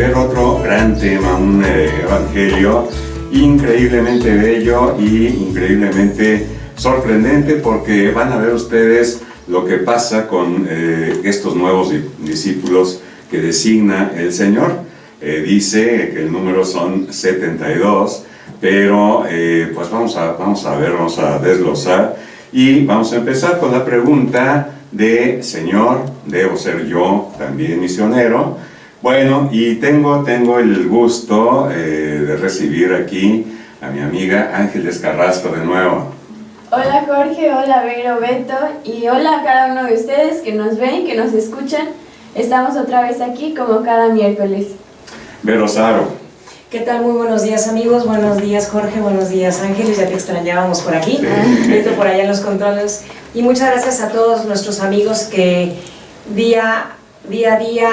ver otro gran tema, un evangelio increíblemente bello y increíblemente sorprendente, porque van a ver ustedes lo que pasa con estos nuevos discípulos que designa el Señor. Dice que el número son 72, pero pues vamos a ver, vamos a desglosar y vamos a empezar con la pregunta de: Señor, ¿debo ser yo también misionero? Bueno, y tengo el gusto de recibir aquí a mi amiga Ángeles Carrasco de nuevo. Hola Jorge, hola Vero, Beto, y hola a cada uno de ustedes que nos ven, que nos escuchan. Estamos otra vez aquí como cada miércoles. Vero Saro. ¿Qué tal? Muy buenos días, amigos. Buenos días, Jorge. Buenos días, Ángeles. Ya te extrañábamos por aquí. Sí. Beto por allá en los controles. Y muchas gracias a todos nuestros amigos que día a día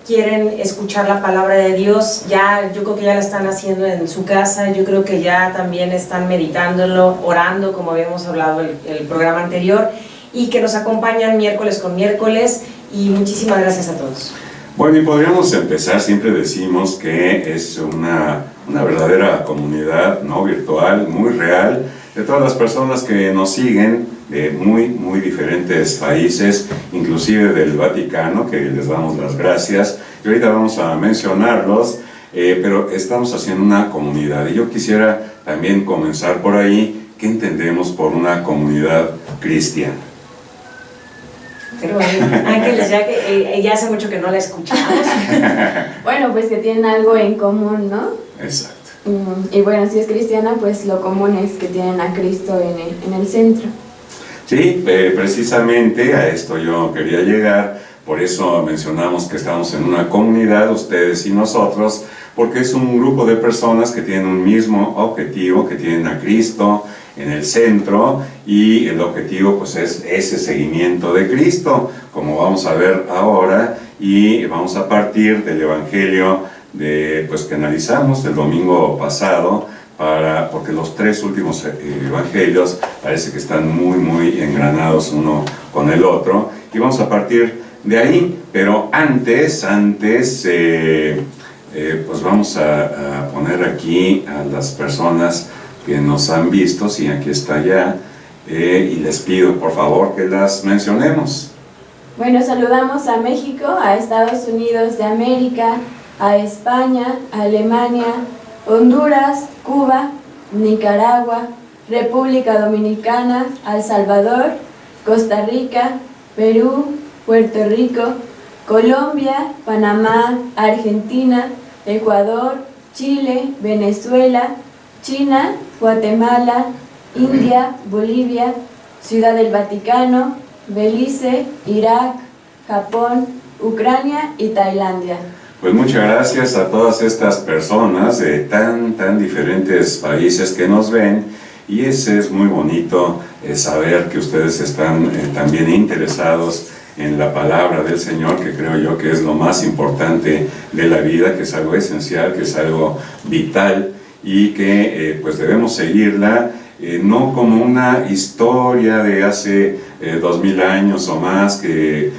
quieren escuchar la palabra de Dios. Yo creo que ya la están haciendo en su casa. Yo creo que ya también están meditándolo, orando, como habíamos hablado el programa anterior, y que nos acompañan miércoles con miércoles. Y muchísimas gracias a todos. Bueno, y podríamos empezar, siempre decimos que es una verdadera comunidad, ¿no?, virtual, muy real, de todas las personas que nos siguen de muy diferentes países, inclusive del Vaticano, que les damos las gracias, y ahorita vamos a mencionarlos, pero estamos haciendo una comunidad, y yo quisiera también comenzar por ahí. ¿Qué entendemos por una comunidad cristiana? Pero Ángeles, ya hace mucho que no la escuchamos. Bueno, pues que tienen algo en común, ¿no? Exacto. Y bueno, si es cristiana, pues lo común es que tienen a Cristo en el centro. Sí, precisamente a esto yo quería llegar, por eso mencionamos que estamos en una comunidad, ustedes y nosotros, porque es un grupo de personas que tienen un mismo objetivo, que tienen a Cristo en el centro, y el objetivo pues es ese seguimiento de Cristo, como vamos a ver ahora, y vamos a partir del evangelio que analizamos el domingo pasado, porque los tres últimos evangelios parece que están muy engranados uno con el otro, y vamos a partir de ahí. Pero antes pues vamos a poner aquí a las personas que nos han visto. Sí, aquí está ya, y les pido por favor que las mencionemos. Bueno, saludamos a México, a Estados Unidos de América, a España, a Alemania, Honduras, Cuba, Nicaragua, República Dominicana, El Salvador, Costa Rica, Perú, Puerto Rico, Colombia, Panamá, Argentina, Ecuador, Chile, Venezuela, China, Guatemala, India, Bolivia, Ciudad del Vaticano, Belice, Irak, Japón, Ucrania y Tailandia. Pues muchas gracias a todas estas personas de tan diferentes países que nos ven, y es muy bonito saber que ustedes están también interesados en la palabra del Señor, que creo yo que es lo más importante de la vida, que es algo esencial, que es algo vital, y que pues debemos seguirla, no como una historia de hace 2000 años o más que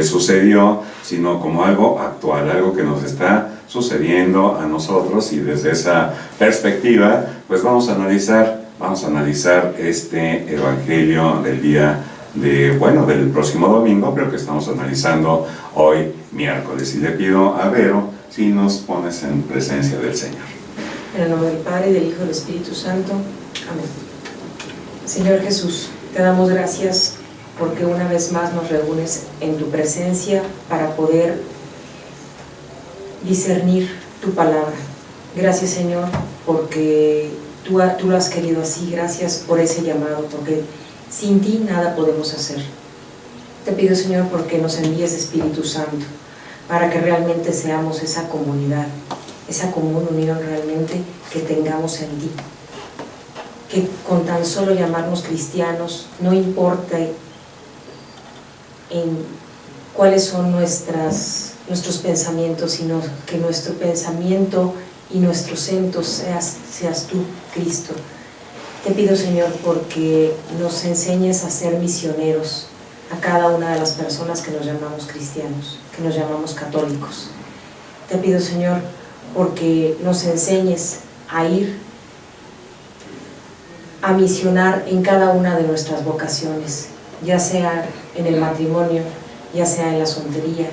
sucedió, sino como algo actual, algo que nos está sucediendo a nosotros, y desde esa perspectiva pues vamos a analizar este evangelio del día del próximo domingo, pero que estamos analizando hoy miércoles. Y le pido a Vero si nos pones en presencia del Señor. En el nombre del Padre, del Hijo y del Espíritu Santo. Amén. Señor Jesús, te damos gracias porque una vez más nos reúnes en tu presencia para poder discernir tu palabra. Gracias, Señor, porque tú lo has querido así. Gracias por ese llamado, porque sin ti nada podemos hacer. Te pido, Señor, porque nos envíes Espíritu Santo para que realmente seamos esa comunidad, esa común unión realmente que tengamos en ti. Que con tan solo llamarnos cristianos, no importa en cuáles son nuestros pensamientos, sino que nuestro pensamiento y nuestro centro seas tú, Cristo. Te pido, Señor, porque nos enseñes a ser misioneros a cada una de las personas que nos llamamos cristianos, que nos llamamos católicos. Te pido, Señor, porque nos enseñes a ir a misionar en cada una de nuestras vocaciones, ya sea en el matrimonio, ya sea en la soltería,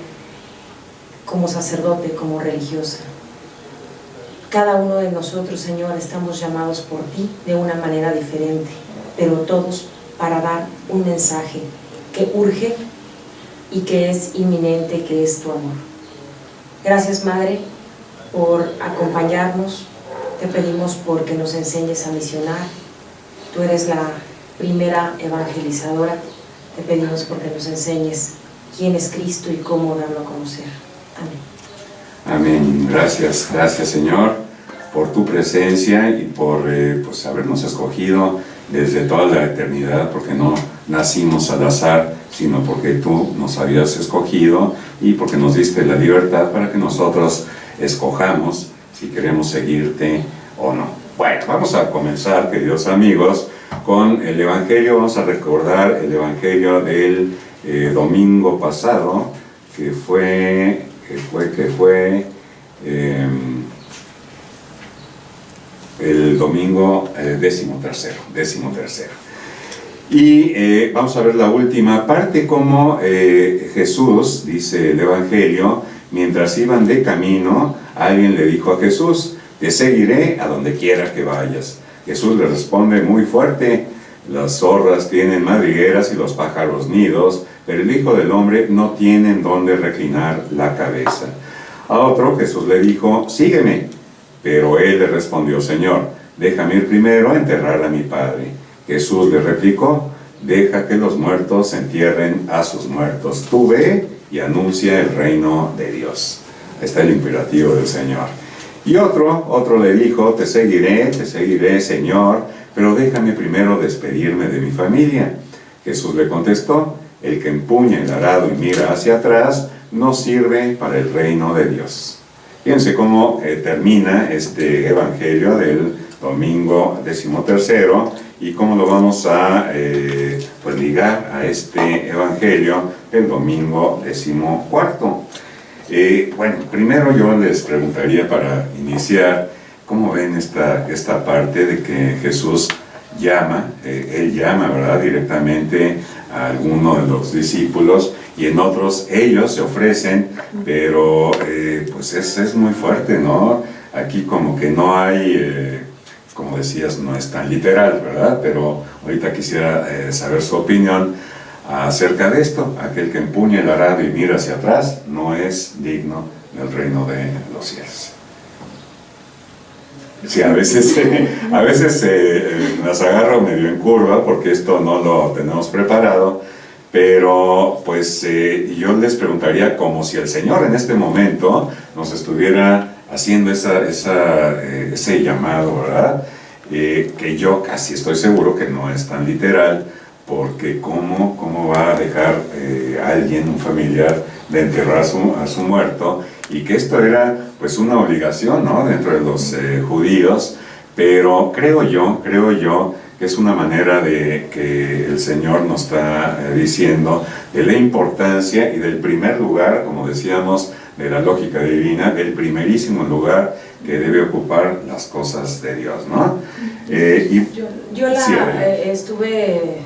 como sacerdote, como religiosa. Cada uno de nosotros, Señor, estamos llamados por ti de una manera diferente, pero todos para dar un mensaje que urge y que es inminente, que es tu amor. Gracias, Madre, por acompañarnos. Te pedimos porque nos enseñes a misionar. Tú eres la primera evangelizadora. Te pedimos porque nos enseñes quién es Cristo y cómo darlo a conocer. Amén. Amén. Gracias, gracias, Señor, por tu presencia y por pues, habernos escogido desde toda la eternidad, porque no nacimos al azar, sino porque tú nos habías escogido y porque nos diste la libertad para que nosotros escojamos si queremos seguirte o no. Bueno, vamos a comenzar, queridos amigos, con el Evangelio. Vamos a recordar el Evangelio del domingo pasado, que fue el domingo 13. Y vamos a ver la última parte, como Jesús, dice el Evangelio, mientras iban de camino, alguien le dijo a Jesús: te seguiré a donde quiera que vayas. Jesús le responde muy fuerte: las zorras tienen madrigueras y los pájaros nidos, pero el Hijo del Hombre no tiene en dónde reclinar la cabeza. A otro Jesús le dijo: sígueme. Pero él le respondió: Señor, déjame ir primero a enterrar a mi padre. Jesús le replicó: deja que los muertos entierren a sus muertos. Tú ve y anuncia el reino de Dios. Ahí está el imperativo del Señor. Y otro le dijo: te seguiré, Señor, pero déjame primero despedirme de mi familia. Jesús le contestó: el que empuña el arado y mira hacia atrás no sirve para el reino de Dios. Fíjense cómo termina este evangelio del domingo 13 y cómo lo vamos a pues ligar a este evangelio del domingo 14. Bueno, primero yo les preguntaría, para iniciar, ¿cómo ven esta parte de que Jesús llama, él llama, ¿verdad?, directamente a alguno de los discípulos, y en otros ellos se ofrecen, pero pues es muy fuerte, ¿no? Aquí como que no hay, como decías, no es tan literal, ¿verdad? Pero ahorita quisiera saber su opinión acerca de esto. Aquel que empuña el arado y mira hacia atrás no es digno del reino de los cielos. Sí, a veces las agarro medio en curva porque esto no lo tenemos preparado, pero pues yo les preguntaría, como si el Señor en este momento nos estuviera haciendo ese llamado, ¿verdad? Que yo casi estoy seguro que no es tan literal, porque ¿cómo va a dejar alguien, un familiar, de enterrar a su muerto? Y que esto era pues una obligación, ¿no?, dentro de los judíos, pero creo yo que es una manera de que el Señor nos está diciendo de la importancia y del primer lugar, como decíamos, de la lógica divina, del primerísimo lugar que debe ocupar las cosas de Dios, ¿no? Estuve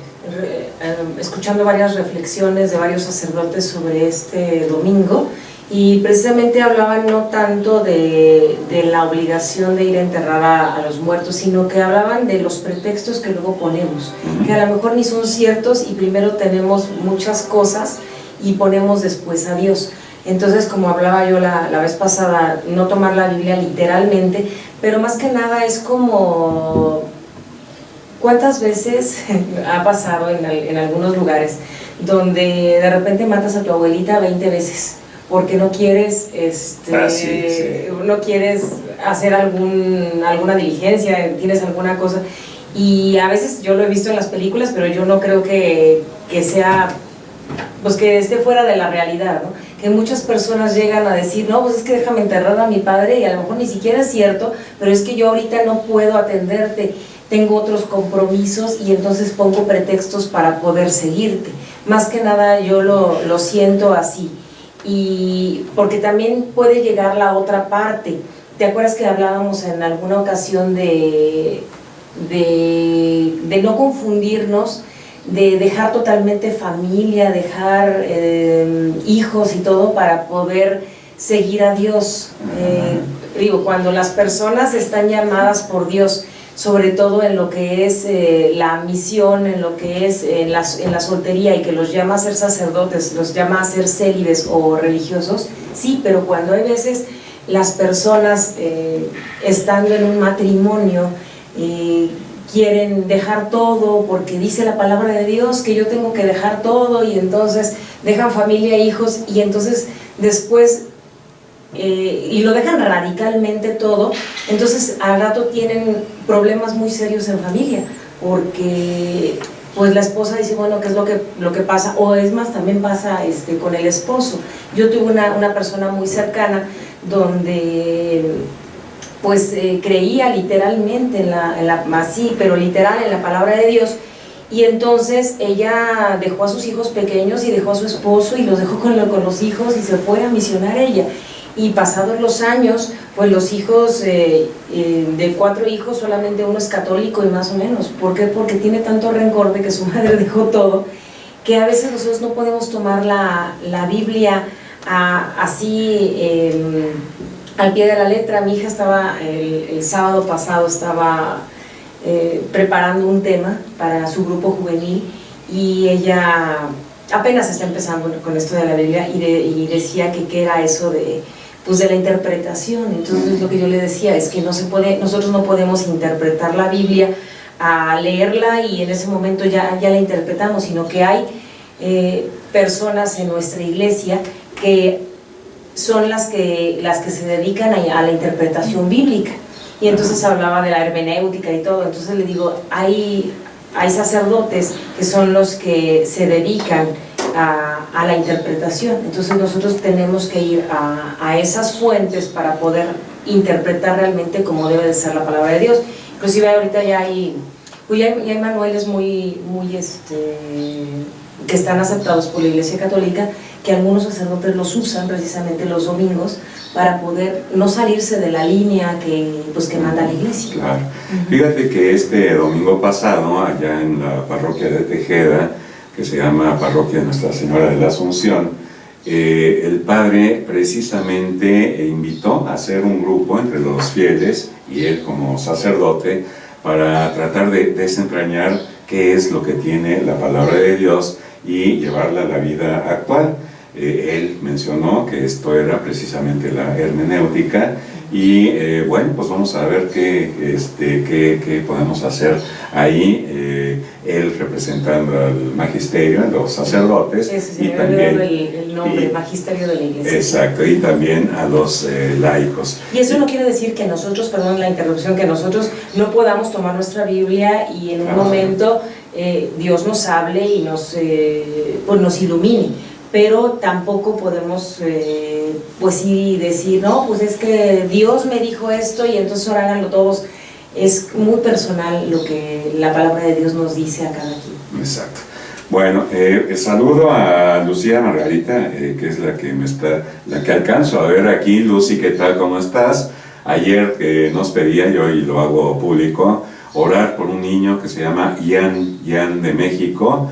escuchando varias reflexiones de varios sacerdotes sobre este domingo, y precisamente hablaban no tanto de la obligación de ir a enterrar a los muertos, sino que hablaban de los pretextos que luego ponemos, que a lo mejor ni son ciertos, y primero tenemos muchas cosas y ponemos después a Dios. Entonces, como hablaba yo la vez pasada, no tomar la Biblia literalmente, pero más que nada es como... ¿cuántas veces ha pasado en algunos lugares donde de repente matas a tu abuelita 20 veces? Porque no quieres, no quieres hacer alguna diligencia, tienes alguna cosa, y a veces yo lo he visto en las películas, pero yo no creo que sea, pues que esté fuera de la realidad, ¿no? Que muchas personas llegan a decir: no, pues es que déjame enterrar a mi padre, y a lo mejor ni siquiera es cierto, pero es que yo ahorita no puedo atenderte, tengo otros compromisos, y entonces pongo pretextos para poder seguirte. Más que nada yo lo siento así. y porque también puede llegar la otra parte. ¿Te acuerdas que hablábamos en alguna ocasión de no confundirnos, de dejar totalmente familia, dejar hijos y todo para poder seguir a Dios? Digo, cuando las personas están llamadas por Dios, sobre todo en lo que es la misión, en lo que es en la soltería, y que los llama a ser sacerdotes, los llama a ser célibes o religiosos, sí, pero cuando hay veces las personas estando en un matrimonio quieren dejar todo porque dice la palabra de Dios que yo tengo que dejar todo, y entonces dejan familia, hijos, y entonces después y lo dejan radicalmente todo, entonces al rato tienen problemas muy serios en familia, porque pues la esposa dice, bueno, ¿qué es lo que pasa? O es más, también pasa con el esposo. Yo tuve una persona muy cercana donde pues creía literalmente pero literal en la palabra de Dios, y entonces ella dejó a sus hijos pequeños y dejó a su esposo y los dejó con los hijos y se fue a misionar ella. Y pasados los años, pues los hijos, de 4 hijos, solamente uno es católico y más o menos. ¿Por qué? Porque tiene tanto rencor de que su madre dejó todo, que a veces nosotros no podemos tomar la Biblia así al pie de la letra. Mi hija estaba, el sábado pasado, estaba preparando un tema para su grupo juvenil, y ella apenas está empezando con esto de la Biblia, y decía que qué era eso de la interpretación. Entonces lo que yo le decía es que nosotros no podemos interpretar la Biblia a leerla y en ese momento ya la interpretamos, sino que hay personas en nuestra iglesia que son las que se dedican a la interpretación bíblica, y entonces hablaba de la hermenéutica y todo. Entonces le digo, hay sacerdotes que son los que se dedican a la interpretación. Entonces nosotros tenemos que ir a esas fuentes para poder interpretar realmente como debe de ser la palabra de Dios. Inclusive ahorita ya hay manuales muy que están aceptados por la Iglesia Católica, que algunos sacerdotes los usan precisamente los domingos para poder no salirse de la línea que manda la Iglesia. Claro. Fíjate que este domingo pasado, allá en la parroquia de Tejeda, que se llama Parroquia Nuestra Señora de la Asunción, el padre precisamente invitó a hacer un grupo entre los fieles y él como sacerdote para tratar de desentrañar qué es lo que tiene la palabra de Dios y llevarla a la vida actual. Él mencionó que esto era precisamente la hermenéutica, y bueno, pues vamos a ver qué podemos hacer ahí, él representando al magisterio, a los sacerdotes, y también el nombre, magisterio de la Iglesia. Exacto, y también a los laicos. Y eso no quiere decir que nosotros, perdón la interrupción, que nosotros no podamos tomar nuestra Biblia y en un momento Dios nos hable y nos ilumine, pero tampoco podemos decir, no, pues es que Dios me dijo esto y entonces ahora háganlo todos. Es muy personal lo que la palabra de Dios nos dice a cada quien. Exacto. Bueno, saludo a Lucía Margarita, que es la que alcanzo a ver aquí. Lucy, ¿qué tal? ¿Cómo estás? Ayer nos pedía, yo y lo hago público, orar por un niño que se llama Ian de México.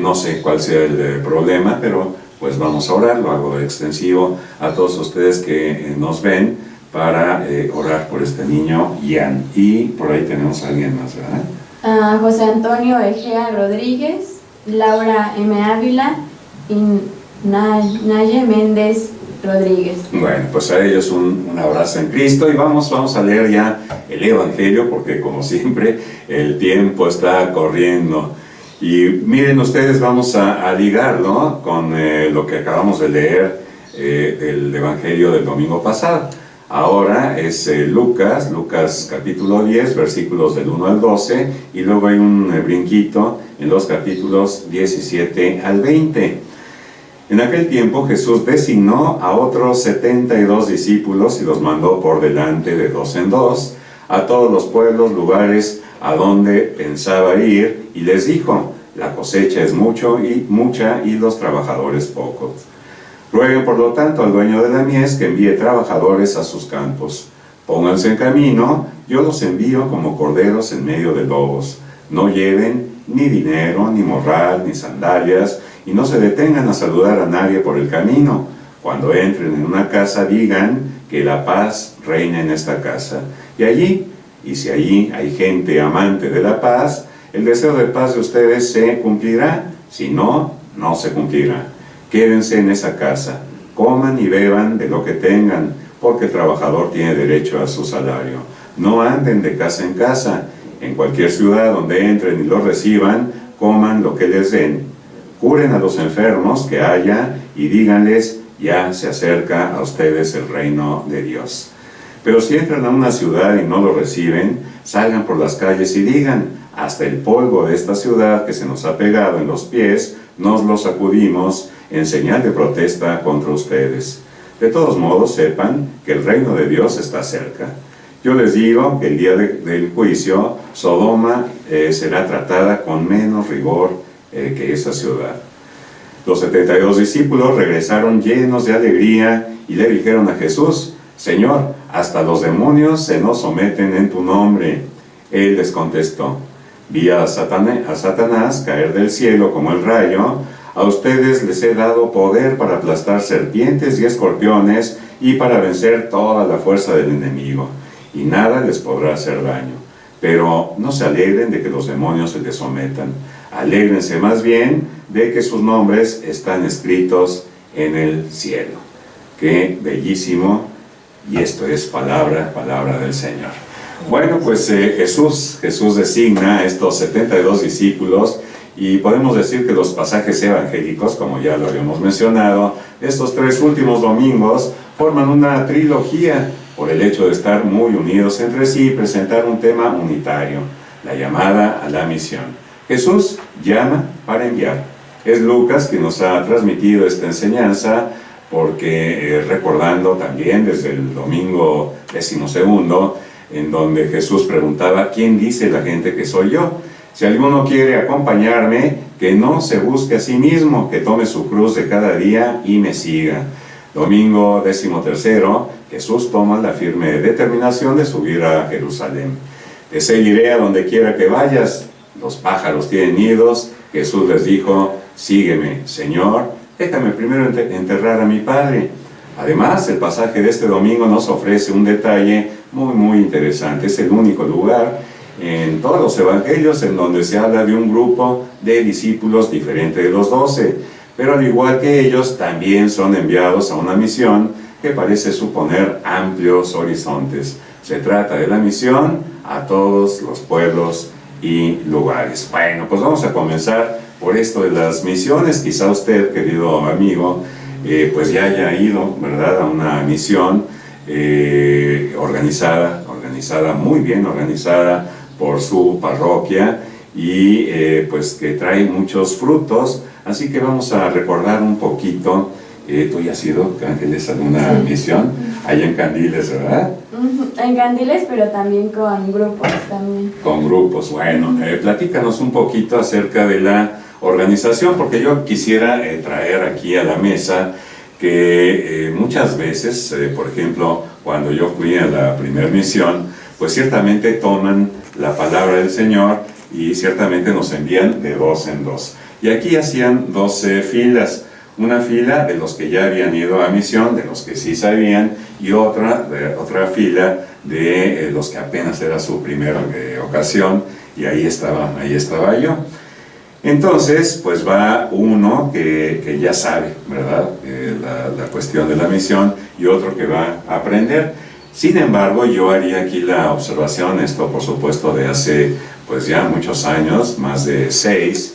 No sé cuál sea el problema, pero pues vamos a orar, lo hago extensivo a todos ustedes que nos ven para orar por este niño Ian. Y por ahí tenemos a alguien más, ¿verdad? José Antonio Egea Rodríguez, Laura M. Ávila y Naye Méndez Rodríguez. Bueno, pues a ellos un abrazo en Cristo, y vamos a leer ya el Evangelio, porque como siempre el tiempo está corriendo. Y miren ustedes, vamos a ligarlo con lo que acabamos de leer del Evangelio del domingo pasado. Ahora es Lucas capítulo 10, versículos del 1 al 12, y luego hay un brinquito en los capítulos 17 al 20. En aquel tiempo Jesús designó a otros 72 discípulos y los mandó por delante de 2 en 2 a todos los pueblos, lugares a donde pensaba ir, y les dijo: la cosecha es mucha y los trabajadores pocos. Rueguen por lo tanto al dueño de la mies que envíe trabajadores a sus campos. Pónganse en camino, yo los envío como corderos en medio de lobos. No lleven ni dinero, ni morral, ni sandalias, y no se detengan a saludar a nadie por el camino. Cuando entren en una casa, digan que la paz reina en esta casa. Y si allí hay gente amante de la paz, el deseo de paz de ustedes se cumplirá. Si no, no se cumplirá. Quédense en esa casa, coman y beban de lo que tengan, porque el trabajador tiene derecho a su salario. No anden de casa en casa. En cualquier ciudad donde entren y los reciban, coman lo que les den. Curen a los enfermos que haya y díganles, ya se acerca a ustedes el reino de Dios. Pero si entran a una ciudad y no lo reciben, salgan por las calles y digan, hasta el polvo de esta ciudad que se nos ha pegado en los pies, nos lo sacudimos en señal de protesta contra ustedes. De todos modos, sepan que el reino de Dios está cerca. Yo les digo que el día del juicio, Sodoma será tratada con menos rigor que esa ciudad. Los 72 discípulos regresaron llenos de alegría y le dijeron a Jesús, Señor, hasta los demonios se nos someten en tu nombre. Él les contestó, vi a Satanás caer del cielo como el rayo. A ustedes les he dado poder para aplastar serpientes y escorpiones y para vencer toda la fuerza del enemigo, y nada les podrá hacer daño. Pero no se alegren de que los demonios se les sometan. Alégrense más bien de que sus nombres están escritos en el cielo. ¡Qué bellísimo! Y esto es palabra del Señor. Bueno, pues Jesús designa a estos 72 discípulos, y podemos decir que los pasajes evangélicos, como ya lo habíamos mencionado, estos 3 últimos domingos forman una trilogía por el hecho de estar muy unidos entre sí y presentar un tema unitario, la llamada a la misión. Jesús llama para enviar. Es Lucas quien nos ha transmitido esta enseñanza, porque recordando también desde el domingo 12, en donde Jesús preguntaba, ¿quién dice la gente que soy yo? Si alguno quiere acompañarme, que no se busque a sí mismo, que tome su cruz de cada día y me siga. Domingo 13, Jesús toma la firme determinación de subir a Jerusalén. Te seguiré a donde quiera que vayas. Los pájaros tienen nidos. Jesús les dijo, sígueme, Señor, déjame primero enterrar a mi Padre. Además, el pasaje de este domingo nos ofrece un detalle muy interesante. Es el único lugar en todos los evangelios en donde se habla de un grupo de discípulos diferente de los 12, pero al igual que ellos, también son enviados a una misión que parece suponer amplios horizontes. Se trata de la misión a todos los pueblos y lugares. Bueno, pues vamos a comenzar por esto de las misiones. Quizá usted, querido amigo, pues ya haya ido, ¿verdad?, a una misión organizada, muy bien organizada por su parroquia, y pues que trae muchos frutos. Así que vamos a recordar un poquito. Tú ya has ido, Ángeles, a una misión allá en Candiles, ¿verdad? En Candiles, pero también con grupos también. Con grupos, bueno, platícanos un poquito acerca de la organización, porque yo quisiera traer aquí a la mesa que muchas veces, por ejemplo, cuando yo fui a la primera misión, pues ciertamente toman la palabra del Señor y ciertamente nos envían de 2 en 2. Y aquí hacían 12 filas. Una fila de los que ya habían ido a misión, de los que sí sabían, y otra fila de los que apenas era su primera ocasión, y ahí estaba yo. Entonces, pues va uno que ya sabe, ¿verdad?, la cuestión de la misión, y otro que va a aprender. Sin embargo, yo haría aquí la observación, esto por supuesto de hace pues ya muchos años, más de 6,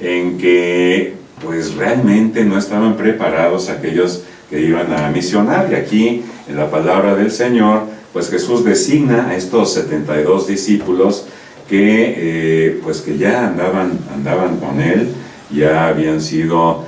en que pues realmente no estaban preparados aquellos que iban a misionar. Y aquí, en la palabra del Señor, pues Jesús designa a estos 72 discípulos que pues que ya andaban con Él, ya habían sido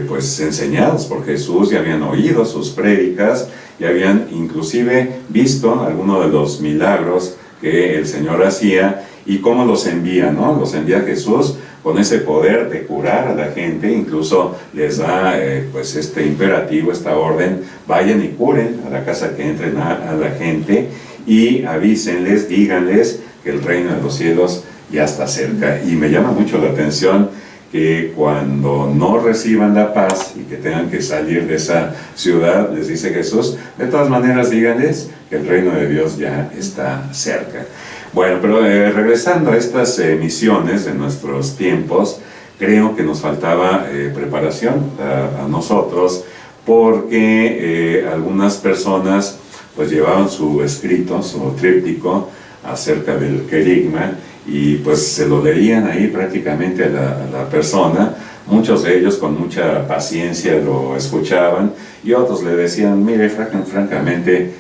pues enseñados por Jesús, ya habían oído sus prédicas, ya habían inclusive visto algunos de los milagros que el Señor hacía, y cómo los envía, ¿no? Los envía Jesús con ese poder de curar a la gente, incluso les da pues este imperativo, esta orden: vayan y curen a la casa que entren a la gente y avísenles, díganles que el reino de los cielos ya está cerca. Y me llama mucho la atención que cuando no reciban la paz y que tengan que salir de esa ciudad, les dice Jesús, de todas maneras díganles que el reino de Dios ya está cerca. Bueno, pero regresando a estas misiones de nuestros tiempos, creo que nos faltaba preparación a nosotros, porque algunas personas pues llevaban su escrito, su tríptico acerca del querigma, y pues se lo leían ahí prácticamente a la persona. Muchos de ellos con mucha paciencia lo escuchaban, y otros le decían: mire, francamente,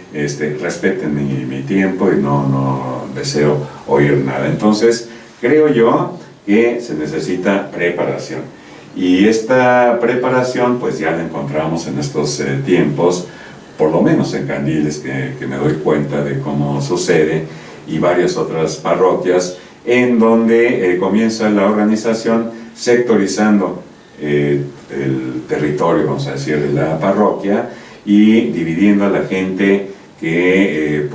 respeten mi tiempo y no deseo oír nada. Entonces, creo yo que se necesita preparación. Y esta preparación pues ya la encontramos en estos tiempos, por lo menos en Candiles, que me doy cuenta de cómo sucede, y varias otras parroquias, en donde comienza la organización sectorizando el territorio, vamos a decir, de la parroquia, y dividiendo a la gente que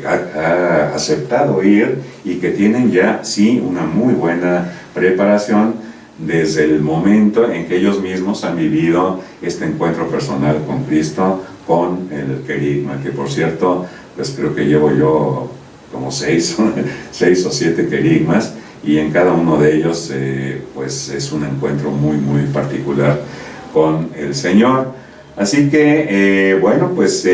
ha aceptado ir y que tienen ya sí una muy buena preparación desde el momento en que ellos mismos han vivido este encuentro personal con Cristo, con el querigma, que por cierto, pues creo que llevo yo como 6 o 7 querigmas, y en cada uno de ellos pues es un encuentro muy particular con el Señor. Así que bueno, pues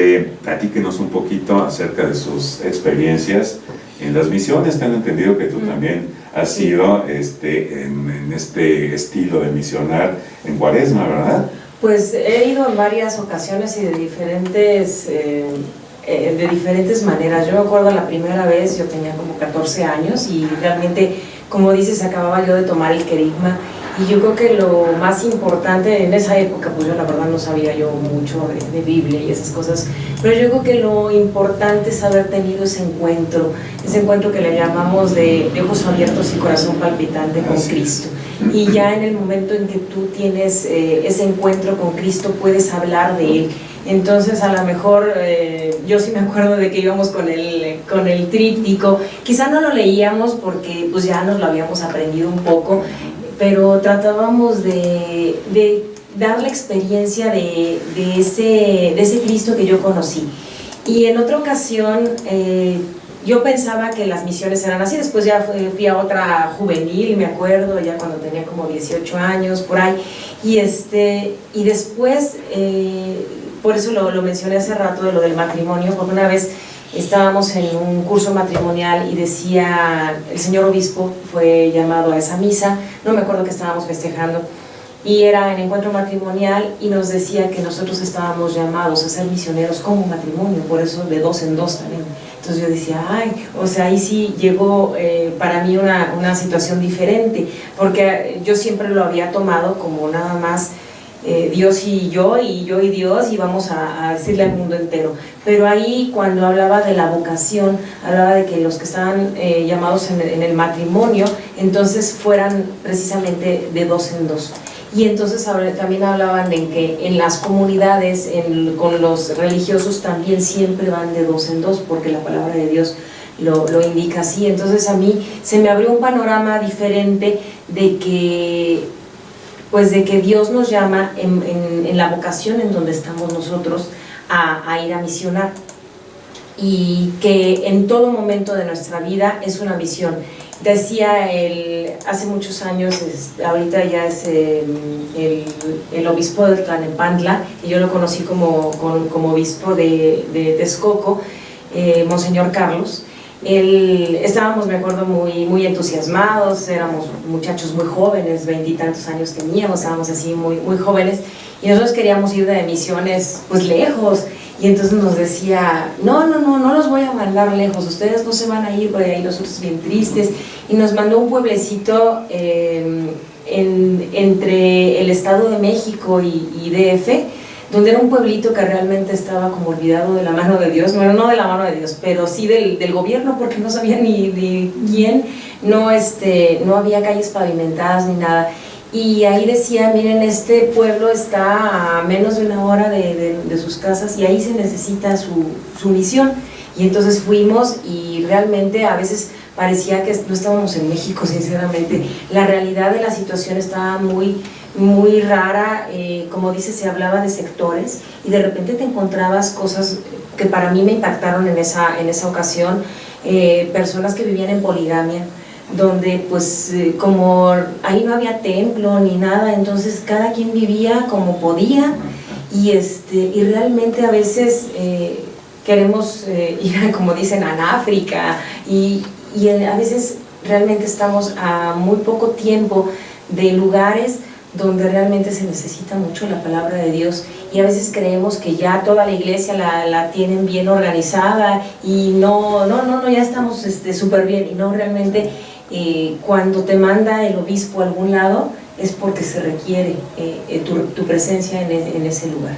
platíquenos un poquito acerca de sus experiencias en las misiones. Tengo entendido que tú también has sido en este estilo de misionar en Cuaresma, ¿verdad? Pues he ido en varias ocasiones y de diferentes maneras. Yo me acuerdo la primera vez, yo tenía como 14 años, y realmente, como dices, acababa yo de tomar el querigma, y yo creo que lo más importante en esa época, pues yo la verdad no sabía yo mucho de Biblia y esas cosas, pero yo creo que lo importante es haber tenido ese encuentro que le llamamos de ojos abiertos y corazón palpitante con Cristo. Y ya en el momento en que tú tienes ese encuentro con Cristo, puedes hablar de Él. Entonces, a lo mejor, yo sí me acuerdo de que íbamos con el tríptico. Quizá no lo leíamos porque pues ya nos lo habíamos aprendido un poco, pero tratábamos de dar la experiencia de ese Cristo que yo conocí. Y en otra ocasión, yo pensaba que las misiones eran así. Después ya fui a otra juvenil, me acuerdo, ya cuando tenía como 18 años, por ahí. Y después, por eso lo mencioné hace rato, de lo del matrimonio, porque una vez estábamos en un curso matrimonial y decía, el señor obispo fue llamado a esa misa, no me acuerdo que estábamos festejando, y era el encuentro matrimonial, y nos decía que nosotros estábamos llamados a ser misioneros como matrimonio, por eso de 2 en 2 también. Entonces yo decía, o sea, ahí sí llegó para mí una situación diferente, porque yo siempre lo había tomado como nada más Dios y yo y Dios, y vamos a decirle al mundo entero. Pero ahí, cuando hablaba de la vocación, hablaba de que los que estaban llamados en el matrimonio, entonces fueran precisamente de 2 en 2. Y entonces también hablaban de que en las comunidades, con los religiosos, también siempre van de 2 en 2, porque la palabra de Dios lo indica así. Entonces a mí se me abrió un panorama diferente de que Dios nos llama en la vocación en donde estamos nosotros a ir a misionar, y que en todo momento de nuestra vida es una misión. Decía hace muchos años, ahorita ya es el obispo de Tlalnepantla, que yo lo conocí como obispo de Texcoco, Monseñor Carlos. Estábamos, me acuerdo, muy entusiasmados, éramos muchachos muy jóvenes, 20 y tantos años teníamos, estábamos así muy jóvenes, y nosotros queríamos ir de misiones pues lejos, y entonces nos decía, no los voy a mandar lejos, ustedes no se van a ir por ahí, nosotros bien tristes, y nos mandó un pueblecito entre el Estado de México y DF, donde era un pueblito que realmente estaba como olvidado de la mano de Dios, bueno, no de la mano de Dios, pero sí del gobierno, porque no sabía ni quién, no había calles pavimentadas ni nada. Y ahí decía, miren, este pueblo está a menos de una hora de sus casas y ahí se necesita su misión. Y entonces fuimos y realmente a veces parecía que no estábamos en México, sinceramente. La realidad de la situación estaba muy rara, como dice, se hablaba de sectores y de repente te encontrabas cosas que para mí me impactaron en esa ocasión, personas que vivían en poligamia, donde pues como ahí no había templo ni nada, entonces cada quien vivía como podía y realmente a veces queremos ir, como dicen, a África y a veces realmente estamos a muy poco tiempo de lugares donde realmente se necesita mucho la palabra de Dios y a veces creemos que ya toda la iglesia la tienen bien organizada y no, ya estamos súper bien y no, realmente cuando te manda el obispo a algún lado es porque se requiere tu presencia en ese lugar.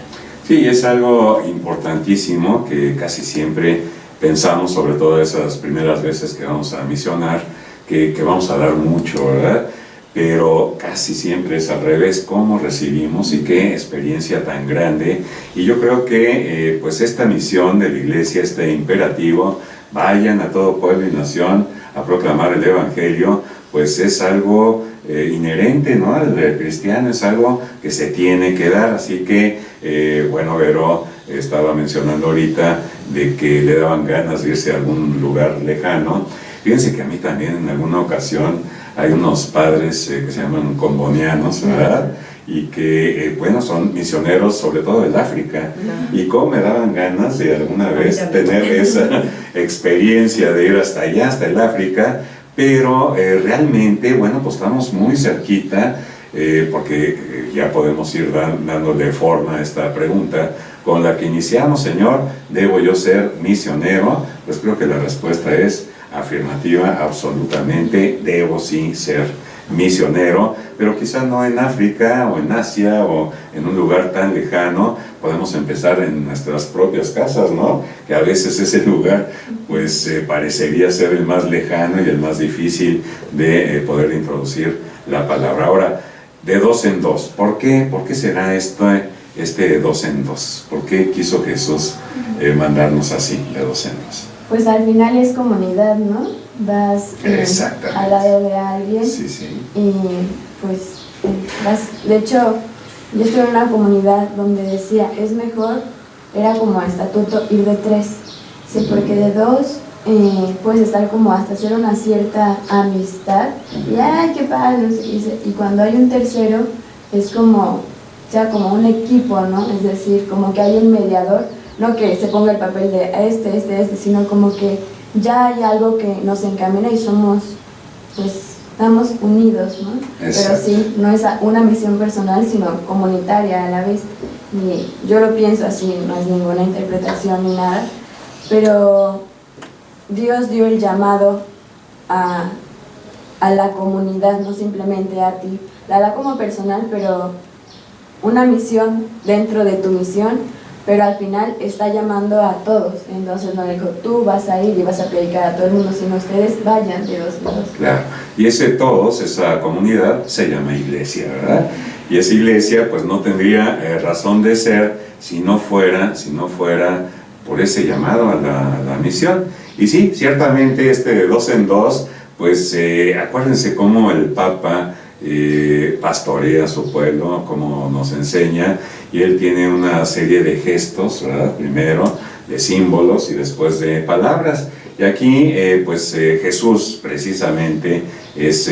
Sí, es algo importantísimo que casi siempre pensamos, sobre todo esas primeras veces que vamos a misionar, que vamos a dar mucho, ¿verdad? Pero casi siempre es al revés, cómo recibimos y qué experiencia tan grande. Y yo creo que pues esta misión de la iglesia, este imperativo, vayan a todo pueblo y nación a proclamar el evangelio, pues es algo inherente, ¿no?, al cristiano, es algo que se tiene que dar. Así que, bueno, Vero estaba mencionando ahorita de que le daban ganas de irse a algún lugar lejano. Fíjense que a mí también en alguna ocasión hay unos padres que se llaman combonianos, ¿verdad? Y que, bueno, son misioneros sobre todo del África. Y cómo me daban ganas de alguna vez tener esa experiencia de ir hasta allá, hasta el África, pero realmente, bueno, pues estamos muy cerquita, porque ya podemos ir dándole forma a esta pregunta con la que iniciamos. Señor, ¿debo yo ser misionero? Pues creo que la respuesta es afirmativa, absolutamente, debo sí ser misionero, pero quizás no en África o en Asia o en un lugar tan lejano. Podemos empezar en nuestras propias casas, ¿no? Que a veces ese lugar pues parecería ser el más lejano y el más difícil de poder introducir la palabra. Ahora, de dos en dos, ¿por qué será este dos en dos? ¿Por qué quiso Jesús mandarnos así, de dos en dos? Pues al final es comunidad, ¿no? Vas al lado de alguien. Sí, sí. Y pues de hecho, yo estoy en una comunidad donde decía, es mejor, era como estatuto, ir de 3. Sí, porque de 2 puedes estar como hasta hacer una cierta amistad. Y ay, qué padre, no sé qué dice. Y cuando hay un tercero, es como, ya como un equipo, ¿no? Es decir, como que hay un mediador. No que se ponga el papel de sino como que ya hay algo que nos encamina y somos, pues, estamos unidos, ¿no? Exacto. Pero sí, no es una misión personal, sino comunitaria a la vez. Y yo lo pienso así, no es ninguna interpretación ni nada, pero Dios dio el llamado a la comunidad, no simplemente a ti. La da como personal, pero una misión dentro de tu misión, pero al final está llamando a todos. Entonces no dijo, tú vas a ir y vas a predicar a todo el mundo, sino ustedes vayan de dos en dos. Claro, y ese todos, esa comunidad, se llama iglesia, ¿verdad? Y esa iglesia pues no tendría razón de ser si no fuera por ese llamado a la misión. Y sí, ciertamente de dos en dos, pues acuérdense cómo el Papa pastorea a su pueblo, como nos enseña, y él tiene una serie de gestos, ¿verdad? Primero de símbolos y después de palabras. Y aquí pues Jesús precisamente es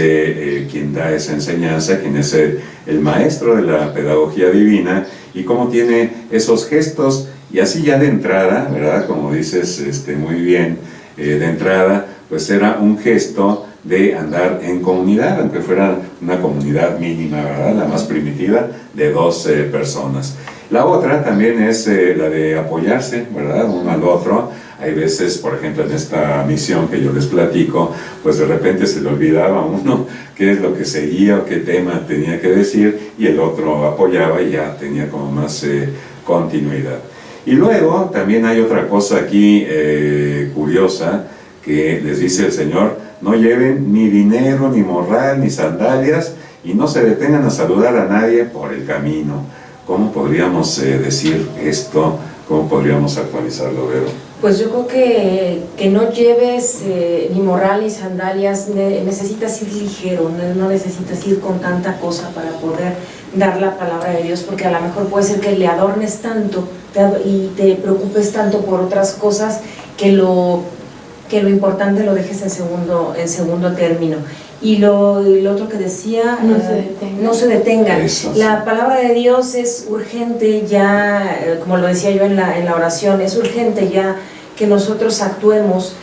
quien da esa enseñanza, quien es el maestro de la pedagogía divina, y cómo tiene esos gestos. Y así ya de entrada, ¿verdad? Como dices muy bien, de entrada pues era un gesto de andar en comunidad, aunque fuera una comunidad mínima, ¿verdad? La más primitiva, de 2 personas. La otra también es la de apoyarse, ¿verdad? Uno al otro. Hay veces, por ejemplo, en esta misión que yo les platico, pues de repente se le olvidaba a uno qué es lo que seguía o qué tema tenía que decir, y el otro apoyaba y ya tenía como más continuidad. Y luego también hay otra cosa aquí curiosa que les dice el Señor: no lleven ni dinero, ni morral, ni sandalias, y no se detengan a saludar a nadie por el camino. ¿Cómo podríamos decir esto? ¿Cómo podríamos actualizarlo, Vero? Pues yo creo que no lleves ni morral ni sandalias, necesitas ir ligero, no necesitas ir con tanta cosa para poder dar la palabra de Dios, porque a lo mejor puede ser que le adornes tanto y te preocupes tanto por otras cosas que lo importante lo dejes en segundo término. Y lo otro que decía, no se detengan. Eso, sí. La palabra de Dios es urgente ya, como lo decía yo en la oración, es urgente ya que nosotros actuemos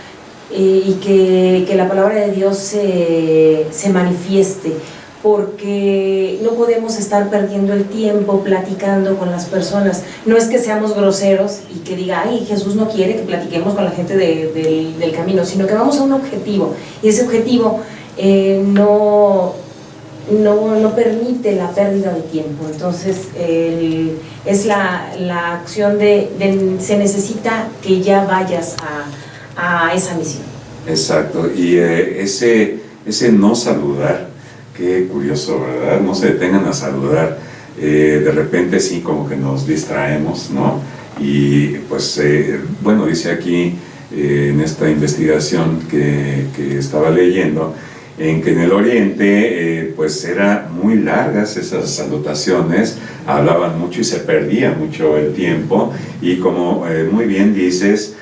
y que la palabra de Dios se manifieste, porque no podemos estar perdiendo el tiempo platicando con las personas. No es que seamos groseros y que diga, ay, Jesús no quiere que platiquemos con la gente del camino, sino que vamos a un objetivo, y ese objetivo no permite la pérdida de tiempo. Entonces es la acción se necesita que ya vayas a esa misión. Exacto, y ese no saludar, qué curioso, ¿verdad? No se detengan a saludar. De repente sí, como que nos distraemos, ¿no? Y pues, bueno, dice aquí en esta investigación que estaba leyendo, en que en el Oriente pues eran muy largas esas salutaciones, hablaban mucho y se perdía mucho el tiempo, y como muy bien dices,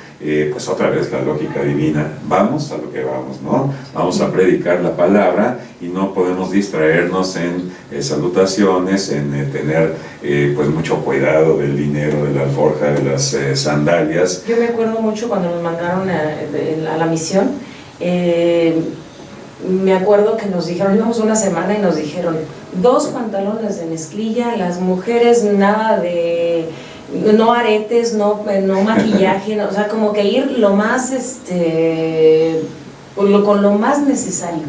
pues otra vez la lógica divina, vamos a lo que vamos, ¿no? Vamos a predicar la palabra y no podemos distraernos en salutaciones, en tener pues mucho cuidado del dinero, de la alforja, de las sandalias. Yo me acuerdo mucho cuando nos mandaron a la misión, me acuerdo que nos dijeron, íbamos una semana y nos dijeron 2 pantalones de mezclilla, las mujeres nada de, no aretes, no maquillaje, no, o sea, como que ir lo más, con lo más necesario,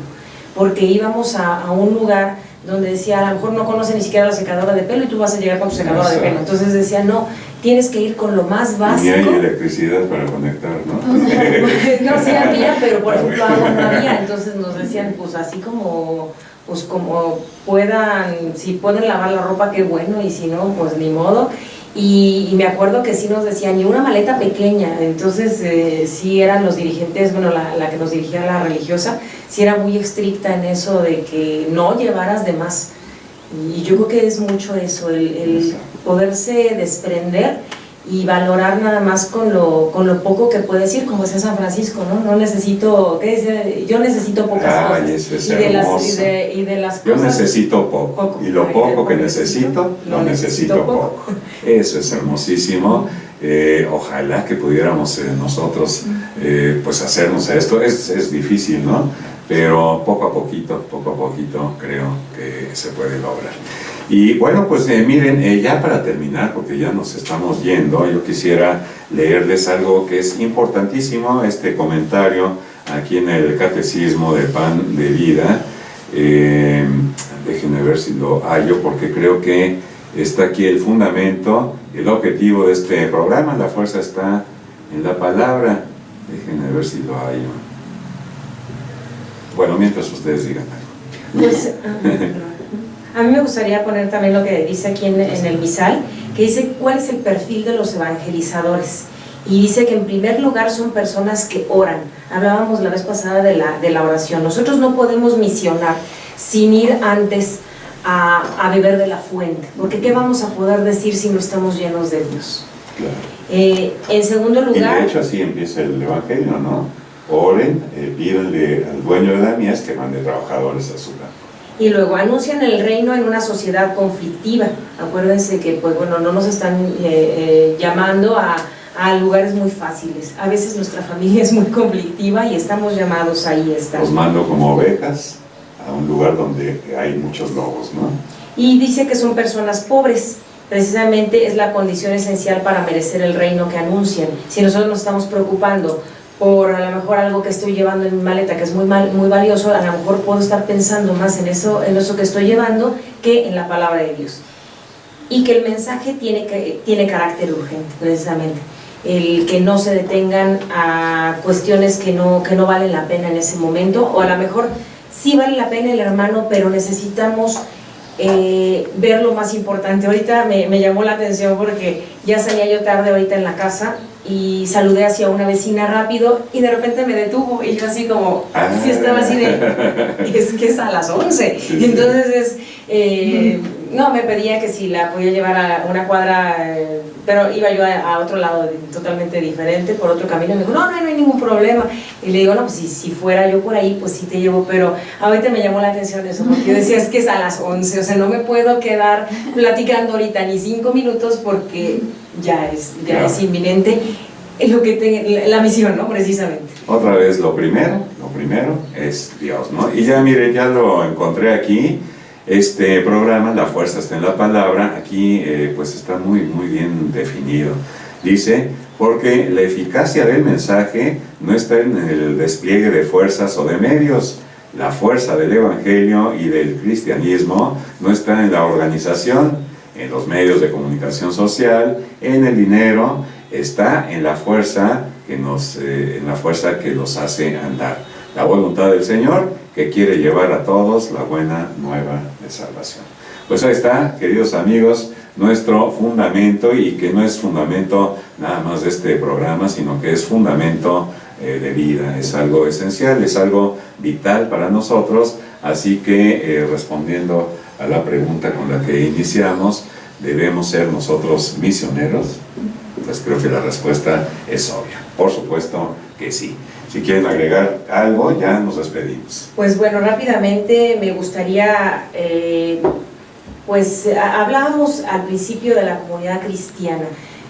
porque íbamos a un lugar donde decía, a lo mejor no conoce ni siquiera la secadora de pelo y tú vas a llegar con tu secadora de pelo. Entonces decía, no, tienes que ir con lo más básico. Ni hay electricidad para conectar, ¿no? No, sí había, pero por ejemplo agua no había. Entonces nos decían, pues así como puedan, si pueden lavar la ropa, qué bueno, y si no, pues ni modo. Y me acuerdo que sí nos decían, ni una maleta pequeña. Entonces sí eran los dirigentes, bueno, la que nos dirigía, la religiosa, sí era muy estricta en eso de que no llevaras de más. Y yo creo que es mucho eso, el poderse desprender y valorar nada más con lo poco que puedes ir, como decía San Francisco, ¿no? No necesito, ¿qué dice? Yo necesito pocas cosas. Eso es hermoso. Y de las yo cosas, necesito poco, y lo poco que necesito, lo necesito poco. Eso es hermosísimo. Ojalá que pudiéramos nosotros pues hacernos a esto. Es difícil, ¿no? Pero poco a poquito creo que se puede lograr. Y bueno, pues miren, ya para terminar, porque ya nos estamos yendo, yo quisiera leerles algo que es importantísimo, este comentario aquí en el Catecismo de Pan de Vida. Déjenme ver si lo hallo, porque creo que está aquí el fundamento, el objetivo de este programa. La fuerza está en la palabra. Déjenme ver si lo hallo. Bueno, mientras ustedes digan algo. Pues, a mí me gustaría poner también lo que dice aquí en el misal, que dice cuál es el perfil de los evangelizadores. Y dice que en primer lugar son personas que oran. Hablábamos la vez pasada de la oración. Nosotros no podemos misionar sin ir antes a beber de la fuente, porque ¿qué vamos a poder decir si no estamos llenos de Dios? Claro. En segundo lugar... Y de hecho así empieza el Evangelio, ¿no? Oren, pídanle al dueño de la mies que mande trabajadores a su campo. Y luego anuncian el reino en una sociedad conflictiva. Acuérdense que pues bueno, no nos están llamando a lugares muy fáciles. A veces nuestra familia es muy conflictiva y estamos llamados ahí a estar. Los mando como ovejas a un lugar donde hay muchos lobos, ¿no? Y dice que son personas pobres. Precisamente es la condición esencial para merecer el reino que anuncian. Si nosotros nos estamos preocupando por a lo mejor algo que estoy llevando en mi maleta que es muy valioso, a lo mejor puedo estar pensando más en eso que estoy llevando que en la palabra de Dios. y que el mensaje tiene carácter urgente, precisamente. El que no se detengan a cuestiones que no valen la pena en ese momento, o a lo mejor sí vale la pena el hermano, pero necesitamos ver lo más importante. Ahorita me llamó la atención porque ya salía yo tarde ahorita en la casa y saludé hacia una vecina rápido y de repente me detuvo y yo así como, sí estaba así de, es que es a las 11. Sí, sí. Entonces no, me pedía que si la podía llevar a una cuadra, pero iba yo a otro lado totalmente diferente, por otro camino, y me dijo, no hay ningún problema. Y le digo, no, pues si fuera yo por ahí, pues sí te llevo, pero ahorita me llamó la atención eso, porque yo decía, es que es a las 11, o sea, no me puedo quedar platicando ahorita ni 5 minutos porque ya es inminente la misión, ¿no? Precisamente. Otra vez, lo primero es Dios, ¿no? Y ya mire, ya lo encontré aquí. Este programa, La Fuerza está en la Palabra, aquí pues está muy bien definido. Dice, porque la eficacia del mensaje no está en el despliegue de fuerzas o de medios. La fuerza del Evangelio y del cristianismo no está en la organización, en los medios de comunicación social, en el dinero, está en la fuerza que los hace andar. La voluntad del Señor, que quiere llevar a todos la buena nueva de salvación. Pues ahí está, queridos amigos, nuestro fundamento, y que no es fundamento nada más de este programa, sino que es fundamento de vida, es algo esencial, es algo vital para nosotros. Así que respondiendo a la pregunta con la que iniciamos, ¿debemos ser nosotros misioneros? Pues creo que la respuesta es obvia, por supuesto que sí. Si quieren agregar algo, ya nos despedimos. Pues bueno, rápidamente me gustaría, hablábamos al principio de la comunidad cristiana.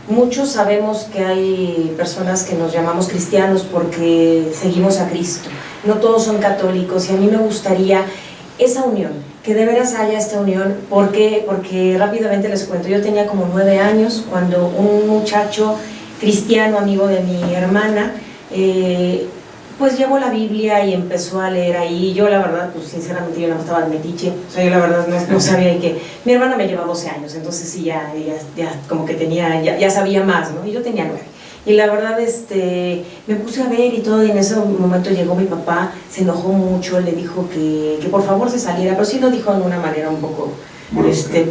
Muchos sabemos que hay personas que nos llamamos cristianos porque seguimos a Cristo. No todos son católicos, y a mí me gustaría esa unión, que de veras haya esta unión. ¿Por qué? Porque rápidamente les cuento, yo tenía como 9 años cuando un muchacho cristiano, amigo de mi hermana, pues llevó la Biblia y empezó a leer ahí. Yo la verdad, pues sinceramente yo no estaba de metiche, o sea, yo la verdad no sabía que... Mi hermana me lleva 12 años, entonces sí, ya como que ya sabía más, ¿no? Y yo tenía 9. Y la verdad, me puse a ver y todo, y en ese momento llegó mi papá, se enojó mucho, le dijo que por favor se saliera, pero sí lo dijo de una manera un poco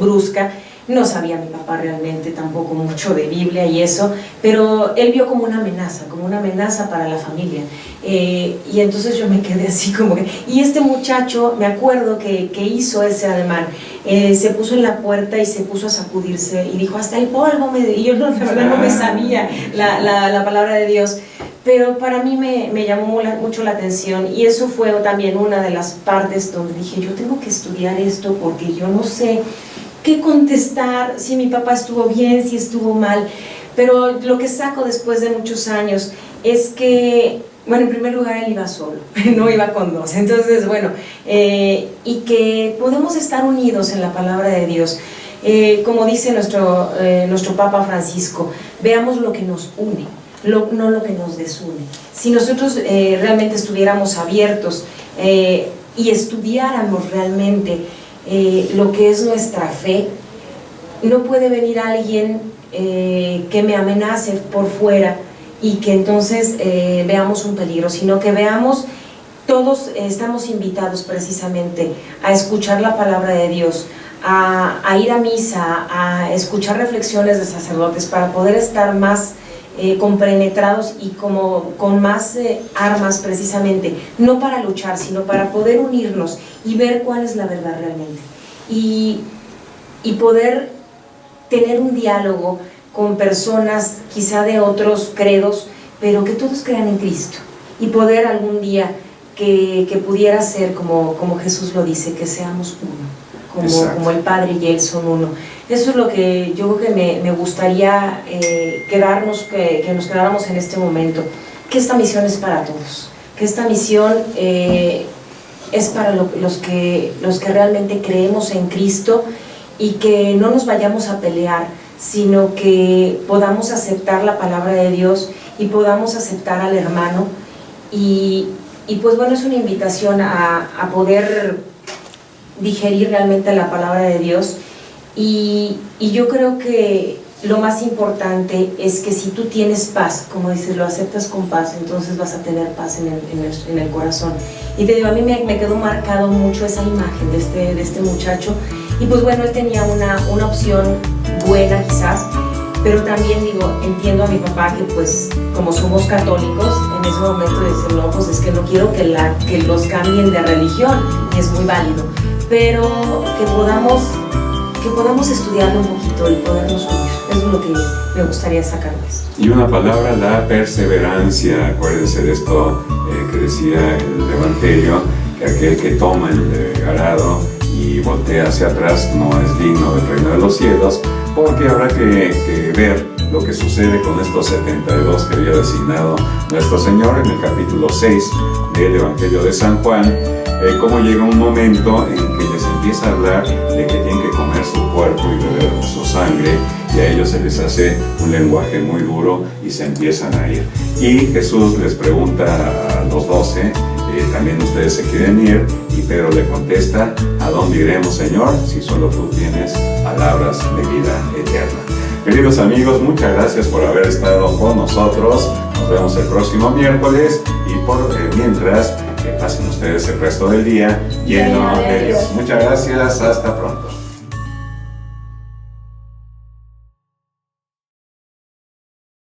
brusca. No sabía mi papá realmente tampoco mucho de Biblia y eso, pero él vio como una amenaza para la familia. Y entonces yo me quedé así como que... Y este muchacho, me acuerdo que hizo ese ademán, se puso en la puerta y se puso a sacudirse y dijo, hasta el polvo y yo la verdad no me sabía la palabra de Dios. Pero para mí me llamó mucho la atención, y eso fue también una de las partes donde dije, yo tengo que estudiar esto porque yo no sé qué contestar, si mi papá estuvo bien, si estuvo mal. Pero lo que saco después de muchos años es que, bueno, en primer lugar él iba solo, no iba con 2, entonces bueno, y que podemos estar unidos en la palabra de Dios. Como dice nuestro Papa Francisco, veamos lo que nos une, no lo que nos desune. Si nosotros realmente estuviéramos abiertos y estudiáramos realmente lo que es nuestra fe, no puede venir alguien que me amenace por fuera y que entonces veamos un peligro, sino que veamos, todos estamos invitados precisamente a escuchar la palabra de Dios, a ir a misa, a escuchar reflexiones de sacerdotes para poder estar más compenetrados y con más armas precisamente, no para luchar, sino para poder unirnos y ver cuál es la verdad realmente, y poder tener un diálogo con personas quizá de otros credos, pero que todos crean en Cristo, y poder algún día que pudiera ser como Jesús lo dice, que seamos uno, como el Padre y Él son uno. Eso es lo que yo creo que me gustaría que nos quedáramos en este momento, que esta misión es para todos, que esta misión es para los que realmente creemos en Cristo, y que no nos vayamos a pelear, sino que podamos aceptar la palabra de Dios y podamos aceptar al hermano, y pues bueno, es una invitación a poder digerir realmente la palabra de Dios Y yo creo que lo más importante es que si tú tienes paz, como dices, lo aceptas con paz, entonces vas a tener paz en el corazón. Y te digo, a mí me quedó marcado mucho esa imagen de este muchacho. Y pues bueno, él tenía una opción buena quizás, pero también digo, entiendo a mi papá que pues como somos católicos, en ese momento dicen, no, pues es que no quiero que los cambien de religión, y es muy válido, pero que podamos estudiarlo un poquito y podernos unir. Eso es lo que me gustaría sacarles. Y una palabra, la perseverancia. Acuérdense de esto que decía el Evangelio, que aquel que toma el arado y voltea hacia atrás no es digno del reino de los cielos, porque habrá que ver lo que sucede con estos 72 que había designado nuestro Señor en el capítulo 6 del Evangelio de San Juan, cómo llega un momento en que les empieza a hablar de que tienen que comer su cuerpo y beber su sangre, y a ellos se les hace un lenguaje muy duro y se empiezan a ir. Y Jesús les pregunta a los 12, también ustedes se quieren ir, y Pedro le contesta, ¿a dónde iremos, Señor, si solo tú tienes palabras de vida eterna? Queridos amigos, muchas gracias por haber estado con nosotros. Nos vemos el próximo miércoles, y por mientras, que pasen ustedes el resto del día lleno de Dios. Muchas gracias, hasta pronto.